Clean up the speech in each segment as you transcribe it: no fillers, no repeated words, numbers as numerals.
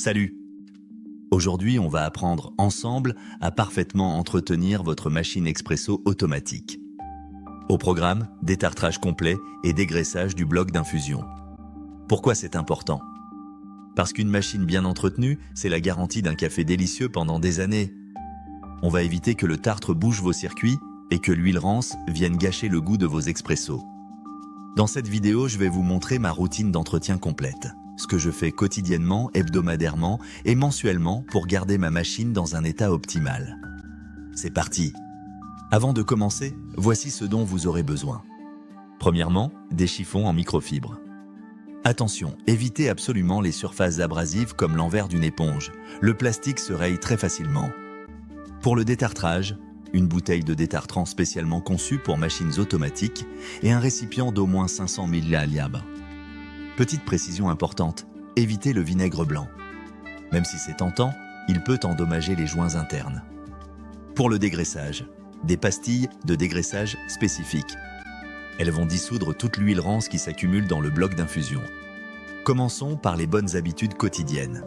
Salut! Aujourd'hui, on va apprendre ensemble à parfaitement entretenir votre machine expresso automatique. Au programme, détartrage complet et dégraissage du bloc d'infusion. Pourquoi c'est important? Parce qu'une machine bien entretenue, c'est la garantie d'un café délicieux pendant des années. On va éviter que le tartre bouge vos circuits et que l'huile rance vienne gâcher le goût de vos expressos. Dans cette vidéo, je vais vous montrer ma routine d'entretien complète. Ce que je fais quotidiennement, hebdomadairement et mensuellement pour garder ma machine dans un état optimal. C'est parti! Avant de commencer, voici ce dont vous aurez besoin. Premièrement, des chiffons en microfibre. Attention, évitez absolument les surfaces abrasives comme l'envers d'une éponge. Le plastique se raye très facilement. Pour le détartrage, une bouteille de détartrant spécialement conçue pour machines automatiques et un récipient d'au moins 500 ml. Petite précision importante, évitez le vinaigre blanc. Même si c'est tentant, il peut endommager les joints internes. Pour le dégraissage, des pastilles de dégraissage spécifiques. Elles vont dissoudre toute l'huile rance qui s'accumule dans le bloc d'infusion. Commençons par les bonnes habitudes quotidiennes.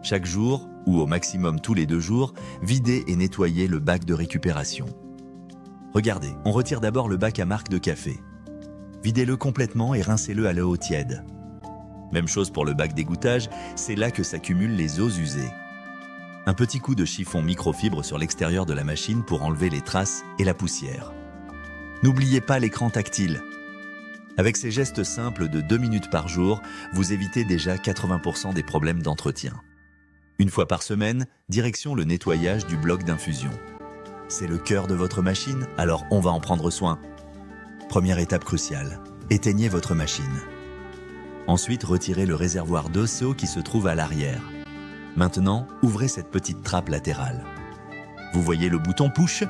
Chaque jour, ou au maximum tous les 2 jours, videz et nettoyez le bac de récupération. Regardez, on retire d'abord le bac à marque de café. Videz-le complètement et rincez-le à l'eau tiède. Même chose pour le bac d'égouttage, c'est là que s'accumulent les eaux usées. Un petit coup de chiffon microfibre sur l'extérieur de la machine pour enlever les traces et la poussière. N'oubliez pas l'écran tactile. Avec ces gestes simples de 2 minutes par jour, vous évitez déjà 80% des problèmes d'entretien. Une fois par semaine, direction le nettoyage du bloc d'infusion. C'est le cœur de votre machine, alors on va en prendre soin. Première étape cruciale, éteignez votre machine. Ensuite, retirez le réservoir d'eau qui se trouve à l'arrière. Maintenant, ouvrez cette petite trappe latérale. Vous voyez le bouton push?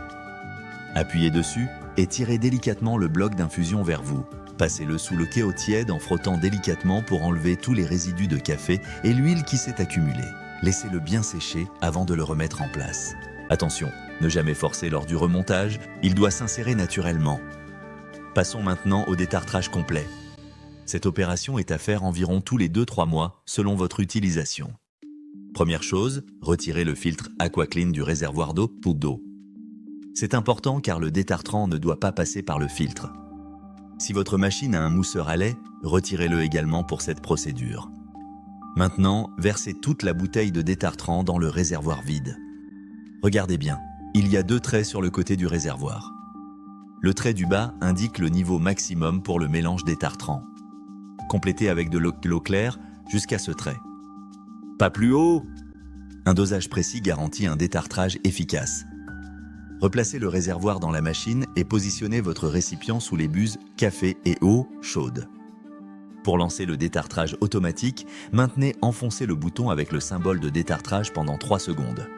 Appuyez dessus et tirez délicatement le bloc d'infusion vers vous. Passez-le sous le kéo tiède en frottant délicatement pour enlever tous les résidus de café et l'huile qui s'est accumulée. Laissez-le bien sécher avant de le remettre en place. Attention, ne jamais forcer lors du remontage, il doit s'insérer naturellement. Passons maintenant au détartrage complet. Cette opération est à faire environ tous les 2-3 mois selon votre utilisation. Première chose, retirez le filtre AquaClean du réservoir d'eau. C'est important car le détartrant ne doit pas passer par le filtre. Si votre machine a un mousseur à lait, retirez-le également pour cette procédure. Maintenant, versez toute la bouteille de détartrant dans le réservoir vide. Regardez bien, il y a 2 traits sur le côté du réservoir. Le trait du bas indique le niveau maximum pour le mélange détartrant. Complétez avec de l'eau claire jusqu'à ce trait. Pas plus haut! Un dosage précis garantit un détartrage efficace. Replacez le réservoir dans la machine et positionnez votre récipient sous les buses café et eau chaude. Pour lancer le détartrage automatique, maintenez enfoncé le bouton avec le symbole de détartrage pendant 3 secondes.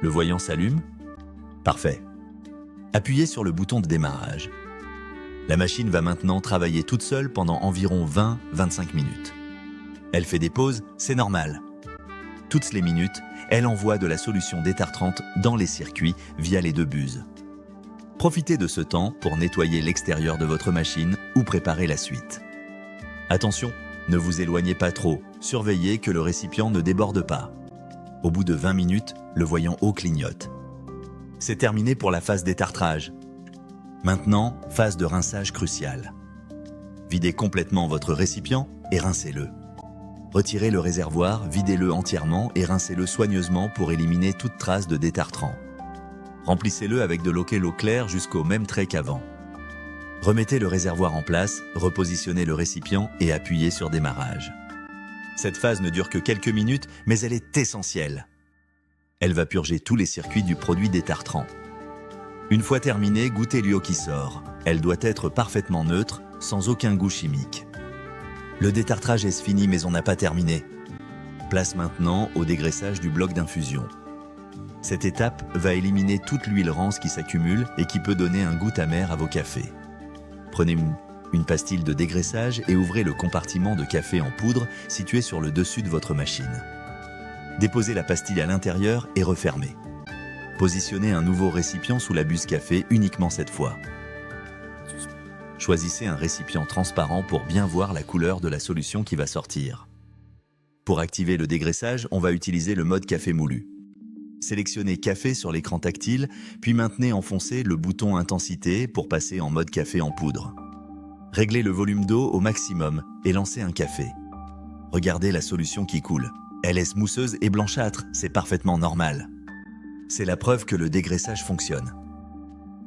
Le voyant s'allume? Parfait. Appuyez sur le bouton de démarrage. La machine va maintenant travailler toute seule pendant environ 20-25 minutes. Elle fait des pauses, c'est normal. Toutes les minutes, elle envoie de la solution détartrante dans les circuits via les 2 buses. Profitez de ce temps pour nettoyer l'extérieur de votre machine ou préparer la suite. Attention, ne vous éloignez pas trop, surveillez que le récipient ne déborde pas. Au bout de 20 minutes, le voyant haut clignote. C'est terminé pour la phase détartrage. Maintenant, phase de rinçage cruciale. Videz complètement votre récipient et rincez-le. Retirez le réservoir, videz-le entièrement et rincez-le soigneusement pour éliminer toute trace de détartrant. Remplissez-le avec de l'eau claire jusqu'au même trait qu'avant. Remettez le réservoir en place, repositionnez le récipient et appuyez sur démarrage. Cette phase ne dure que quelques minutes, mais elle est essentielle. Elle va purger tous les circuits du produit détartrant. Une fois terminée, goûtez l'eau qui sort. Elle doit être parfaitement neutre, sans aucun goût chimique. Le détartrage est fini, mais on n'a pas terminé. Place maintenant au dégraissage du bloc d'infusion. Cette étape va éliminer toute l'huile rance qui s'accumule et qui peut donner un goût amer à vos cafés. Prenez une pastille de dégraissage et ouvrez le compartiment de café en poudre situé sur le dessus de votre machine. Déposez la pastille à l'intérieur et refermez. Positionnez un nouveau récipient sous la buse café uniquement cette fois. Choisissez un récipient transparent pour bien voir la couleur de la solution qui va sortir. Pour activer le dégraissage, on va utiliser le mode café moulu. Sélectionnez café sur l'écran tactile, puis maintenez enfoncé le bouton intensité pour passer en mode café en poudre. Réglez le volume d'eau au maximum et lancez un café. Regardez la solution qui coule. Elle est mousseuse et blanchâtre, c'est parfaitement normal. C'est la preuve que le dégraissage fonctionne.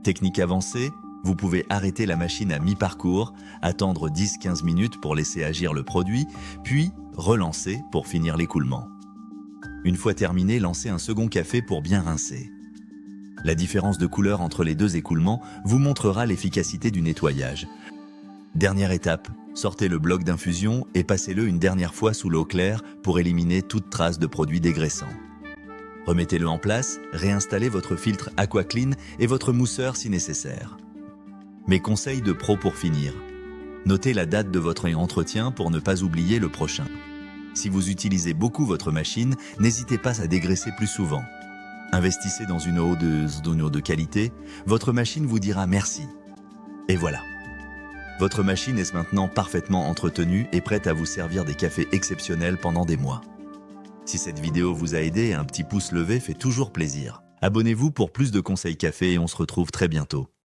Technique avancée, vous pouvez arrêter la machine à mi-parcours, attendre 10-15 minutes pour laisser agir le produit, puis relancer pour finir l'écoulement. Une fois terminé, lancez un second café pour bien rincer. La différence de couleur entre les deux écoulements vous montrera l'efficacité du nettoyage. Dernière étape, sortez le bloc d'infusion et passez-le une dernière fois sous l'eau claire pour éliminer toute trace de produit dégraissant. Remettez-le en place, réinstallez votre filtre AquaClean et votre mousseur si nécessaire. Mes conseils de pro pour finir. Notez la date de votre entretien pour ne pas oublier le prochain. Si vous utilisez beaucoup votre machine, n'hésitez pas à dégraisser plus souvent. Investissez dans une eau de qualité, votre machine vous dira merci. Et voilà. Votre machine est maintenant parfaitement entretenue et prête à vous servir des cafés exceptionnels pendant des mois. Si cette vidéo vous a aidé, un petit pouce levé fait toujours plaisir. Abonnez-vous pour plus de conseils café et on se retrouve très bientôt.